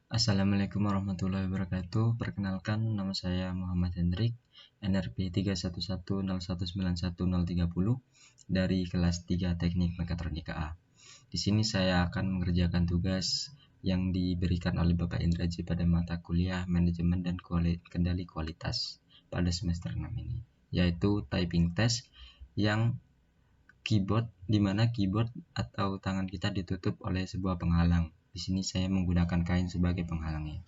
Assalamualaikum warahmatullahi wabarakatuh. Perkenalkan, nama saya Muhammad Hendrik, NRP 31101911030 dari kelas 3 Teknik Mekatronika A. Di sini saya akan mengerjakan tugas yang diberikan oleh Bapak Indraji pada mata kuliah Manajemen dan Kendali Kualitas pada semester 6 ini, yaitu typing test yang keyboard, di mana keyboard atau tangan kita ditutup oleh sebuah penghalang. Di sini saya menggunakan kain sebagai penghalangnya.